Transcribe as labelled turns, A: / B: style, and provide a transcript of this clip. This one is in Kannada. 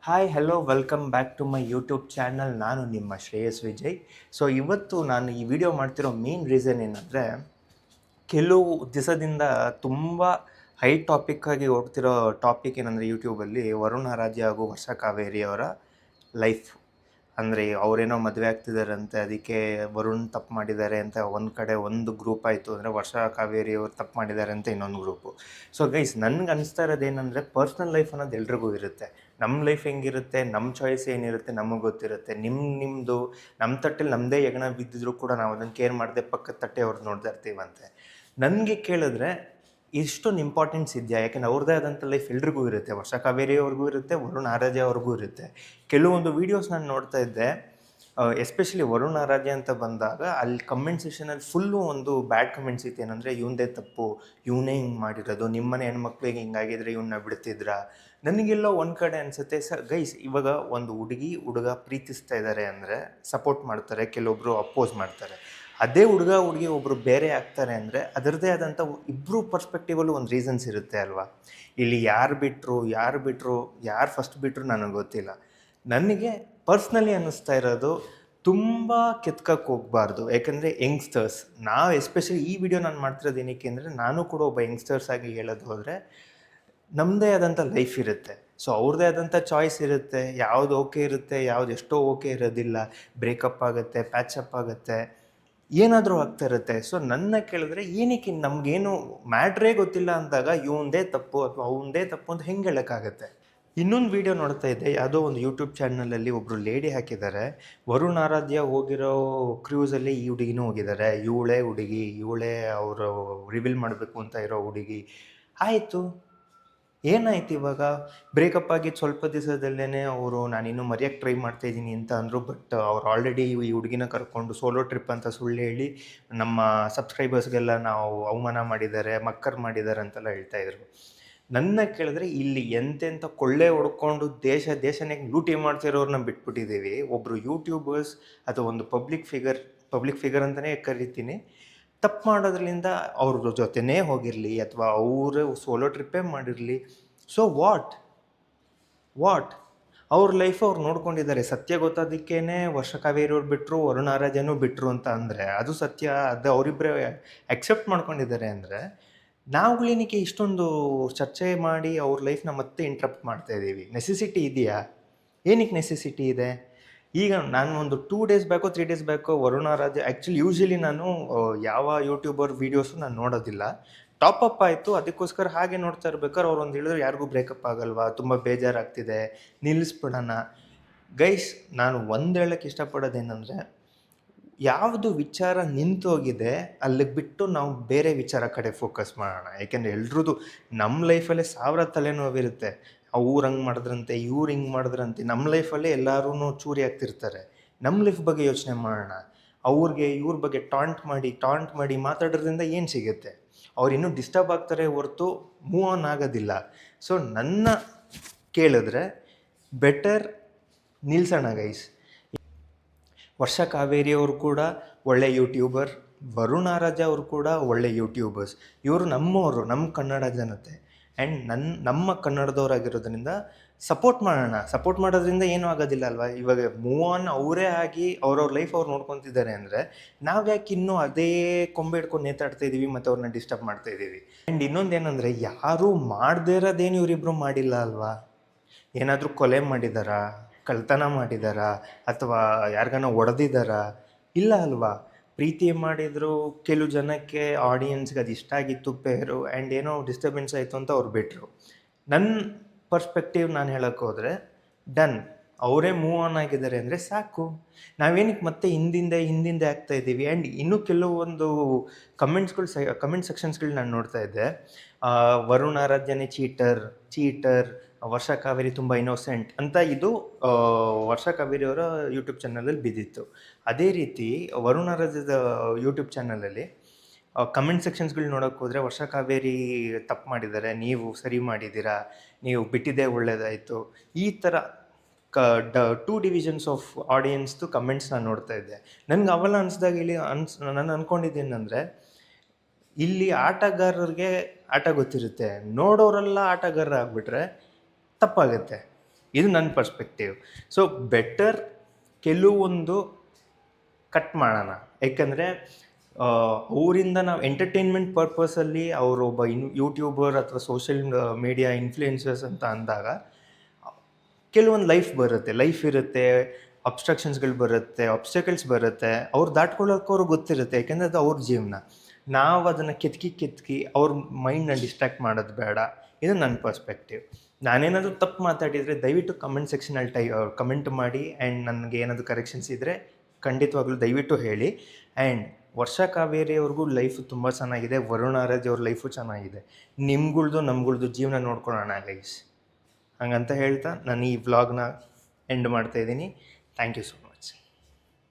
A: Hi hello welcome back to my YouTube channel. ನಾನು ನಿಮ್ಮ ಶ್ರೇಯಸ್ ವಿಜಯ್. ಸೊ ಇವತ್ತು ನಾನು ಈ ವಿಡಿಯೋ ಮಾಡ್ತಿರೋ ಮೇನ್ ರೀಸನ್ ಏನಂದರೆ, ಕೆಲವು ದಿವಸದಿಂದ ತುಂಬ ಹೈ ಟಾಪಿಕ್ಕಾಗಿ ಹೋಗ್ತಿರೋ ಟಾಪಿಕ್ ಏನಂದರೆ ಯೂಟ್ಯೂಬಲ್ಲಿ ವರುಣ ಆರಾಧ್ಯ ಹಾಗೂ ವರ್ಷ ಕಾವೇರಿ ಅವರ ಲೈಫ್. ಅಂದರೆ ಅವರೇನೋ ಮದುವೆ ಆಗ್ತಿದ್ದಾರಂತೆ, ಅದಕ್ಕೆ ವರುಣ್ ತಪ್ಪು ಮಾಡಿದ್ದಾರೆ ಅಂತ ಒಂದು ಕಡೆ ಒಂದು ಗ್ರೂಪ್ ಆಯಿತು. ಅಂದರೆ ವರ್ಷ ಕಾವೇರಿ ಅವರು ತಪ್ಪು ಮಾಡಿದ್ದಾರೆ ಅಂತ ಇನ್ನೊಂದು ಗ್ರೂಪು. ಸೊ ಗೈಸ್, ನನಗೆ ಅನಿಸ್ತಾ ಇರೋದೇನೆಂದರೆ, ಪರ್ಸ್ನಲ್ ಲೈಫ್ ಅನ್ನೋದು ಎಲ್ರಿಗೂ ಇರುತ್ತೆ. ನಮ್ಮ ಲೈಫ್ ಹೆಂಗಿರುತ್ತೆ, ನಮ್ಮ ಚಾಯ್ಸ್ ಏನಿರುತ್ತೆ ನಮಗೆ ಗೊತ್ತಿರುತ್ತೆ. ನಿಮ್ಮದು ನಮ್ಮ ತಟ್ಟೆಲಿ ನಮ್ಮದೇ ಹೆಗಣ ಬಿದ್ದಿದ್ರು ಕೂಡ ನಾವು ಅದನ್ನು ಕೇರ್ ಮಾಡದೆ ಪಕ್ಕದ ತಟ್ಟೆ ಅವ್ರದ್ದು ನೋಡ್ತಾ ಇರ್ತೀವಂತೆ. ನನಗೆ ಕೇಳಿದ್ರೆ ಇಷ್ಟೊಂದು ಇಂಪಾರ್ಟೆನ್ಸ್ ಇದೆಯಾ? ಯಾಕೆಂದರೆ ಅವ್ರದ್ದೇ ಆದಂಥ ಲೈಫ್ ಎಲ್ರಿಗೂ ಇರುತ್ತೆ. ವರ್ಷ ಕಾವೇರಿ ಅವ್ರಿಗೂ ಇರುತ್ತೆ, ವರುಣ್ ಆರಾಧ್ಯ ಅವ್ರಿಗೂ ಇರುತ್ತೆ. ಕೆಲವೊಂದು ವೀಡಿಯೋಸ್ ನಾನು ನೋಡ್ತಾ ಇದ್ದೆ, ಎಸ್ಪೆಷಲಿ ವರುಣ್ ಆರಾಧ್ಯ ಅಂತ ಬಂದಾಗ ಅಲ್ಲಿ ಕಮೆಂಟ್ ಸೆಷನಲ್ಲಿ ಫುಲ್ಲು ಒಂದು ಬ್ಯಾಡ್ ಕಮೆಂಟ್ಸ್ ಇತ್ತು. ಏನಂದರೆ ಇವಂದೇ ತಪ್ಪು, ಇವನೇ ಹಿಂಗೆ ಮಾಡಿರೋದು, ನಿಮ್ಮನೆ ಹೆಣ್ಮಕ್ಳಿಗೆ ಹಿಂಗಾಗಿದ್ರೆ ಇವನ್ನ ಬಿಡ್ತಿದ್ರಾ? ನನಗೆಲ್ಲೋ ಒಂದು ಕಡೆ ಅನಿಸುತ್ತೆ, ಗೈಸ್, ಇವಾಗ ಒಂದು ಹುಡುಗ ಪ್ರೀತಿಸ್ತಾ ಇದ್ದಾರೆ ಅಂದರೆ ಸಪೋರ್ಟ್ ಮಾಡ್ತಾರೆ, ಕೆಲವೊಬ್ಬರು ಅಪೋಸ್ ಮಾಡ್ತಾರೆ. ಅದೇ ಹುಡುಗಿ ಒಬ್ಬರು ಬೇರೆ ಆಗ್ತಾರೆ ಅಂದರೆ ಅದರದ್ದೇ ಆದಂಥ ಇಬ್ಬರು ಪರ್ಸ್ಪೆಕ್ಟಿವಲ್ಲೂ ಒಂದು ರೀಸನ್ಸ್ ಇರುತ್ತೆ ಅಲ್ವಾ? ಇಲ್ಲಿ ಯಾರು ಫಸ್ಟ್ ಬಿಟ್ಟರು ನನಗೆ ಗೊತ್ತಿಲ್ಲ. ನನಗೆ ಪರ್ಸ್ನಲಿ ಅನ್ನಿಸ್ತಾ ಇರೋದು, ತುಂಬ ಕೆತ್ಕಕ್ಕೆ ಹೋಗಬಾರ್ದು. ಯಾಕೆಂದರೆ ಯಂಗ್ಸ್ಟರ್ಸ್, ನಾವು ಎಸ್ಪೆಷಲಿ ಈ ವಿಡಿಯೋ ನಾನು ಮಾಡ್ತಿರೋದು ಏನಕ್ಕೆ ಅಂದರೆ, ನಾನು ಕೂಡ ಒಬ್ಬ ಯಂಗ್ಸ್ಟರ್ಸ್ ಆಗಿ ಹೇಳೋದು ಹೋದರೆ, ನಮ್ಮದೇ ಆದಂಥ ಲೈಫ್ ಇರುತ್ತೆ. ಸೊ ಅವ್ರದ್ದೇ ಆದಂಥ ಚಾಯ್ಸ್ ಇರುತ್ತೆ. ಯಾವುದು ಓಕೆ ಇರುತ್ತೆ, ಯಾವುದು ಎಷ್ಟೋ ಓಕೆ ಇರೋದಿಲ್ಲ. ಬ್ರೇಕಪ್ ಆಗುತ್ತೆ, ಪ್ಯಾಚಪ್ ಆಗುತ್ತೆ, ಏನಾದರೂ ಆಗ್ತಾ ಇರುತ್ತೆ. ಸೊ ನನ್ನ ಕೇಳಿದ್ರೆ, ಏನಕ್ಕೆ ನಮಗೇನು ಮ್ಯಾಟ್ರೇ ಗೊತ್ತಿಲ್ಲ ಅಂದಾಗ ಇವಂದೇ ತಪ್ಪು ಅಥವಾ ಅವಂದೇ ತಪ್ಪು ಅಂತ ಹೆಂಗೆ ಹೇಳೋಕ್ಕಾಗತ್ತೆ? ಇನ್ನೊಂದು ವೀಡಿಯೋ ನೋಡ್ತಾ ಇದ್ದೆ, ಯಾವುದೋ ಒಂದು ಯೂಟ್ಯೂಬ್ ಚಾನಲಲ್ಲಿ ಒಬ್ಬರು ಲೇಡಿ ಹಾಕಿದ್ದಾರೆ, ವರುಣ್ ಆರಾಧ್ಯ ಹೋಗಿರೋ ಕ್ರೂಸಲ್ಲಿ ಈ ಹುಡುಗಿನೂ ಹೋಗಿದ್ದಾರೆ, ಇವಳೇ ಅವರು ರಿವೀಲ್ ಮಾಡಬೇಕು ಅಂತ ಇರೋ ಹುಡುಗಿ. ಆಯಿತು, ಏನಾಯ್ತು ಇವಾಗ? ಬ್ರೇಕಪ್ ಆಗಿದ್ದು ಸ್ವಲ್ಪ ದಿವಸದಲ್ಲೇ ಅವರು ನಾನಿನ್ನೂ ಮರೆಯೋಕ್ಕೆ ಟ್ರೈ ಮಾಡ್ತಾಯಿದ್ದೀನಿ ಅಂತ ಅಂದರು. ಬಟ್ ಅವ್ರು ಆಲ್ರೆಡಿ ಈ ಹುಡುಗಿನ ಕರ್ಕೊಂಡು ಸೋಲೋ ಟ್ರಿಪ್ ಅಂತ ಸುಳ್ಳು ಹೇಳಿ ನಮ್ಮ ಸಬ್ಸ್ಕ್ರೈಬರ್ಸ್ಗೆಲ್ಲ ನಾವು ಅವಮಾನ ಮಾಡಿದ್ದಾರೆ, ಮಕ್ಕರ್ ಮಾಡಿದ್ದಾರೆ ಅಂತೆಲ್ಲ ಹೇಳ್ತಾಯಿದ್ರು. ನನ್ನ ಕೇಳಿದ್ರೆ, ಇಲ್ಲಿ ಎಂತೆಂಥ ಕೊಳ್ಳೆ ಹೊಡ್ಕೊಂಡು ದೇಶನೇ ಲೂಟಿ ಮಾಡ್ತಿರೋರನ್ನ ಬಿಟ್ಬಿಟ್ಟಿದ್ದೀವಿ. ಒಬ್ಬರು ಯೂಟ್ಯೂಬರ್ಸ್ ಅಥವಾ ಒಂದು ಪಬ್ಲಿಕ್ ಫಿಗರ್ ಅಂತಲೇ ಕರಿತೀನಿ, ತಪ್ಪು ಮಾಡೋದ್ರಿಂದ ಅವ್ರ ಜೊತೆನೇ ಹೋಗಿರಲಿ ಅಥವಾ ಅವರು ಸೋಲೋ ಟ್ರಿಪ್ಪೇ ಮಾಡಿರಲಿ, ಸೊ ವಾಟ್ ಅವ್ರ ಲೈಫ್ ಅವ್ರು ನೋಡ್ಕೊಂಡಿದ್ದಾರೆ. ಸತ್ಯ ಗೊತ್ತಾದಕ್ಕೇ ವರ್ಷ ಕಾವೇರಿಯವ್ರು ಬಿಟ್ಟರು, ವರುಣ್ ಆರಾಧ್ಯನೂ ಬಿಟ್ಟರು ಅಂತ ಅಂದರೆ ಅದು ಸತ್ಯ. ಅದು ಅವರಿಬ್ಬರೇ ಅಕ್ಸೆಪ್ಟ್ ಮಾಡ್ಕೊಂಡಿದ್ದಾರೆ ಅಂದರೆ, ನಾವುಗಳೇನಕ್ಕೆ ಇಷ್ಟೊಂದು ಚರ್ಚೆ ಮಾಡಿ ಅವ್ರ ಲೈಫ್ನ ಮತ್ತೆ ಇಂಟ್ರಪ್ಟ್ ಮಾಡ್ತಾಯಿದ್ದೀವಿ? ನೆಸೆಸಿಟಿ ಇದೆಯಾ? ಏನಕ್ಕೆ ನೆಸೆಸಿಟಿ ಇದೆ? ಈಗ ನಾನು ಒಂದು 2 ಡೇಸ್ ಬ್ಯಾಕೋ 3 ಡೇಸ್ ಬ್ಯಾಕೋ ವರುಣ್ ಆರಾಧ್ಯ, ಆ್ಯಕ್ಚುಲಿ ಯೂಶ್ವಲಿ ನಾನು ಯಾವ ಯೂಟ್ಯೂಬರ್ ವೀಡಿಯೋಸು ನಾನು ನೋಡೋದಿಲ್ಲ. ಟಾಪಪ್ ಆಯಿತು, ಅದಕ್ಕೋಸ್ಕರ ಹಾಗೆ ನೋಡ್ತಾ ಇರ್ಬೇಕಾದ್ರೆ ಅವ್ರು ಒಂದು ಹೇಳಿದ್ರು, ಯಾರಿಗೂ ಬ್ರೇಕಪ್ ಆಗಲ್ವಾ, ತುಂಬ ಬೇಜಾರಾಗ್ತಿದೆ, ನಿಲ್ಲಿಸ್ಬಿಡೋಣ. ಗೈಸ್, ನಾನು ಒಂದು ಹೇಳೋಕ್ಕೆ ಇಷ್ಟಪಡೋದೇನೆಂದರೆ, ಯಾವುದು ವಿಚಾರ ನಿಂತೋಗಿದೆ ಅಲ್ಲಿಗೆ ಬಿಟ್ಟು ನಾವು ಬೇರೆ ವಿಚಾರ ಕಡೆ ಫೋಕಸ್ ಮಾಡೋಣ. ಯಾಕೆಂದರೆ ಎಲ್ರದ್ದು ನಮ್ಮ ಲೈಫಲ್ಲೇ 1000 ತಲೆನೋವಿರುತ್ತೆ. ಅವ್ರು ಹಂಗೆ ಮಾಡಿದ್ರಂತೆ, ಇವ್ರು ಹಿಂಗೆ ಮಾಡಿದ್ರಂತೆ. ನಮ್ಮ ಲೈಫಲ್ಲೇ ಎಲ್ಲರೂ ಚೂರಿ ಆಗ್ತಿರ್ತಾರೆ. ನಮ್ಮ ಲೈಫ್ ಬಗ್ಗೆ ಯೋಚನೆ ಮಾಡೋಣ. ಅವ್ರಿಗೆ ಇವ್ರ ಬಗ್ಗೆ ಟಾಂಟ್ ಮಾಡಿ ಮಾತಾಡೋದ್ರಿಂದ ಏನು ಸಿಗುತ್ತೆ? ಅವ್ರು ಇನ್ನೂ ಡಿಸ್ಟರ್ಬ್ ಆಗ್ತಾರೆ ಹೊರತು ಮೂವ್ ಆನ್ ಆಗೋದಿಲ್ಲ. ಸೊ ನನ್ನ ಕೇಳಿದ್ರೆ ಬೆಟರ್ ನಿಲ್ಸೋಣ ಗೈಸ್. ವರ್ಷ ಕಾವೇರಿ ಅವರು ಕೂಡ ಒಳ್ಳೆ ಯೂಟ್ಯೂಬರ್, ವರುಣ್ ಆರಾಧ್ಯ ಅವರು ಕೂಡ ಒಳ್ಳೆ ಯೂಟ್ಯೂಬರ್ಸ್. ಇವರು ನಮ್ಮವರು, ನಮ್ಮ ಕನ್ನಡ ಜನತೆ ಆ್ಯಂಡ್ ನಮ್ಮ ಕನ್ನಡದವರಾಗಿರೋದ್ರಿಂದ ಸಪೋರ್ಟ್ ಮಾಡೋಣ. ಸಪೋರ್ಟ್ ಮಾಡೋದ್ರಿಂದ ಏನೂ ಆಗೋದಿಲ್ಲ ಅಲ್ವಾ? ಇವಾಗ ಮೂವ್ ಆನ್ ಅವರೇ ಆಗಿ ಅವ್ರವ್ರ ಲೈಫ್ ಅವ್ರು ನೋಡ್ಕೊತಿದ್ದಾರೆ ಅಂದರೆ, ನಾವು ಯಾಕೆ ಇನ್ನೂ ಅದೇ ಕೊಂಬೆ ಹಿಡ್ಕೊಂಡು ನೇತಾಡ್ತಾ ಇದ್ದೀವಿ ಮತ್ತು ಅವ್ರನ್ನ ಡಿಸ್ಟರ್ಬ್ ಮಾಡ್ತಾಯಿದ್ದೀವಿ? ಆ್ಯಂಡ್ ಇನ್ನೊಂದೇನೆಂದರೆ, ಯಾರೂ ಮಾಡದೇ ಇರೋದೇನು ಇವರಿಬ್ಬರು ಮಾಡಿಲ್ಲ ಅಲ್ವಾ? ಏನಾದರೂ ಕೊಲೆ ಮಾಡಿದಾರಾ, ಕಳ್ತನ ಮಾಡಿದಾರಾ, ಅಥವಾ ಯಾರಿಗಾನ ಹೊಡೆದಿದ್ದಾರಾ? ಇಲ್ಲ ಅಲ್ವಾ? ಪ್ರೀತಿ ಮಾಡಿದ್ರು, ಕೆಲವು ಜನಕ್ಕೆ ಆಡಿಯನ್ಸ್ಗೆ ಅದು ಇಷ್ಟ ಆಗಿತ್ತು ಪೇರು, ಆ್ಯಂಡ್ ಏನೋ ಡಿಸ್ಟರ್ಬೆನ್ಸ್ ಆಯಿತು ಅಂತ ಅವ್ರು ಬಿಟ್ಟರು. ನನ್ನ ಪರ್ಸ್ಪೆಕ್ಟಿವ್ ನಾನು ಹೇಳೋಕ್ಕೆ ಹೋದರೆ, ಡನ್, ಅವರೇ ಮೂವ್ ಆನ್ ಆಗಿದ್ದಾರೆ ಅಂದರೆ ಸಾಕು. ನಾವೇನಕ್ಕೆ ಮತ್ತೆ ಹಿಂದಿಂದೆ ಆಗ್ತಾ ಇದ್ದೀವಿ? ಆ್ಯಂಡ್ ಇನ್ನೂ ಕೆಲವೊಂದು ಕಮೆಂಟ್ ಸೆಕ್ಷನ್ಸ್ಗಳು ನಾನು ನೋಡ್ತಾ ಇದ್ದೆ, ವರುಣ್ ಆರಾಧ್ಯನೇ ಚೀಟರ್, ವರ್ಷ ಕಾವೇರಿ ತುಂಬ ಇನ್ನೋಸೆಂಟ್ ಅಂತ. ಇದು ವರ್ಷ ಕಾವೇರಿ ಅವರ ಯೂಟ್ಯೂಬ್ ಚಾನಲಲ್ಲಿ ಬಿದ್ದಿತ್ತು. ಅದೇ ರೀತಿ ವರುಣ್ ಆರಾಧ್ಯದ ಯೂಟ್ಯೂಬ್ ಚಾನಲಲ್ಲಿ ಕಮೆಂಟ್ ಸೆಕ್ಷನ್ಸ್ಗಳು ನೋಡೋಕ್ಕೆ ಹೋದರೆ, ವರ್ಷ ಕಾವೇರಿ ತಪ್ಪು ಮಾಡಿದ್ದಾರೆ, ನೀವು ಸರಿ ಮಾಡಿದ್ದೀರಾ, ನೀವು ಬಿಟ್ಟಿದ್ದೇ ಒಳ್ಳೆಯದಾಯಿತು, ಈ ಥರ 2 ಡಿವಿಷನ್ಸ್ ಆಫ್ ಆಡಿಯನ್ಸ್ದು ಕಮೆಂಟ್ಸ್ ನಾನು ನೋಡ್ತಾ ಇದ್ದೆ. ನನಗೆ ಅವೆಲ್ಲ ಅನಿಸ್ದಾಗ ನಾನು ಅಂದ್ಕೊಂಡಿದ್ದೇನೆಂದರೆ, ಇಲ್ಲಿ ಆಟಗಾರರಿಗೆ ಆಟ ಗೊತ್ತಿರುತ್ತೆ, ನೋಡೋರೆಲ್ಲ ಆಟಗಾರರಾಗ್ಬಿಟ್ರೆ ತಪ್ಪಾಗುತ್ತೆ. ಇದು ನನ್ನ ಪರ್ಸ್ಪೆಕ್ಟಿವ್. ಸೊ ಬೆಟರ್ ಕೆಲವೊಂದು ಕಟ್ ಮಾಡೋಣ, ಯಾಕಂದರೆ ಅವರಿಂದ ನಾವು ಎಂಟರ್ಟೈನ್ಮೆಂಟ್ ಪರ್ಪಸಲ್ಲಿ ಅವರು ಒಬ್ಬ ಯೂಟ್ಯೂಬರ್ ಅಥವಾ ಸೋಷಿಯಲ್ ಮೀಡಿಯಾ ಇನ್ಫ್ಲೂಯೆನ್ಸರ್ಸ್ ಅಂತ ಅಂದಾಗ ಕೆಲವೊಂದು ಲೈಫ್ ಇರುತ್ತೆ, ಅಬ್ಸ್ಟ್ರಕ್ಷನ್ಸ್ಗಳು ಬರುತ್ತೆ, ಆಬ್ಸ್ಟಕಲ್ಸ್ ಬರುತ್ತೆ, ಅವ್ರು ದಾಟ್ಕೊಳ್ಳೋಕೆ ಅವ್ರಿಗೆ ಗೊತ್ತಿರುತ್ತೆ, ಯಾಕೆಂದರೆ ಅದು ಅವ್ರ ಜೀವನ. ನಾವು ಅದನ್ನು ಕೆತ್ಕಿ ಅವ್ರ ಮೈಂಡ್ನ ಡಿಸ್ಟ್ರಾಕ್ಟ್ ಮಾಡೋದು ಬೇಡ. ಇದು ನನ್ನ ಪರ್ಸ್ಪೆಕ್ಟಿವ್. ನಾನೇನಾದರೂ ತಪ್ಪು ಮಾತಾಡಿದರೆ ದಯವಿಟ್ಟು ಕಮೆಂಟ್ ಸೆಕ್ಷನಲ್ಲಿ ಕಮೆಂಟ್ ಮಾಡಿ, ಆ್ಯಂಡ್ ನನಗೆ ಏನಾದರೂ ಕರೆಕ್ಷನ್ಸ್ ಇದ್ದರೆ ಖಂಡಿತವಾಗ್ಲೂ ದಯವಿಟ್ಟು ಹೇಳಿ. ಆ್ಯಂಡ್ ವರ್ಷ ಕಾವೇರಿ ಅವ್ರಿಗೂ ಲೈಫು ತುಂಬ ಚೆನ್ನಾಗಿದೆ, ವರುಣ ಆರಾಧ್ಯ ಅವ್ರ ಲೈಫು ಚೆನ್ನಾಗಿದೆ. ನಮ್ಗಳ್ದು ಜೀವನ ನೋಡ್ಕೊಳ್ಳೋಣ ಗೈಸ್. ಹಂಗಂತ ಹೇಳ್ತಾ ನಾನು ಈ ವ್ಲಾಗ್ನ ಎಂಡ್ ಮಾಡ್ತಾಯಿದ್ದೀನಿ. Thank you so much.